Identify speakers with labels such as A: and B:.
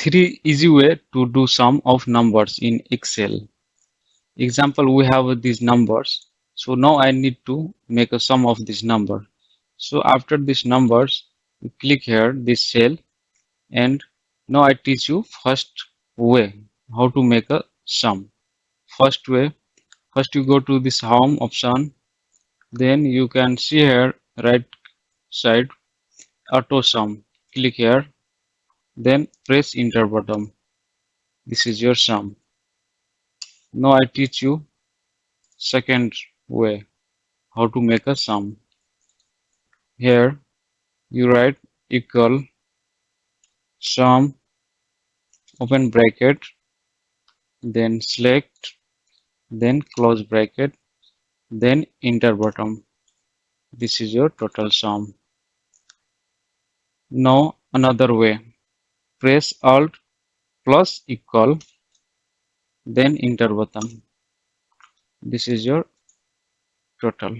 A: Three easy way to do sum of numbers in Excel. Example, we have these numbers. So now I need to make a sum of this number. So after these numbers, you click here, this cell, and now I teach you first way how to make a sum. First way, first you go to this home option, then you can see here right side auto sum. Click here, then press enter button. This is your sum. Now I teach you second way how to make a sum. Here you write equal sum, open bracket, then select, then close bracket, then enter button. This is your total sum. Now another way, press alt plus equal, then enter button. This is your total.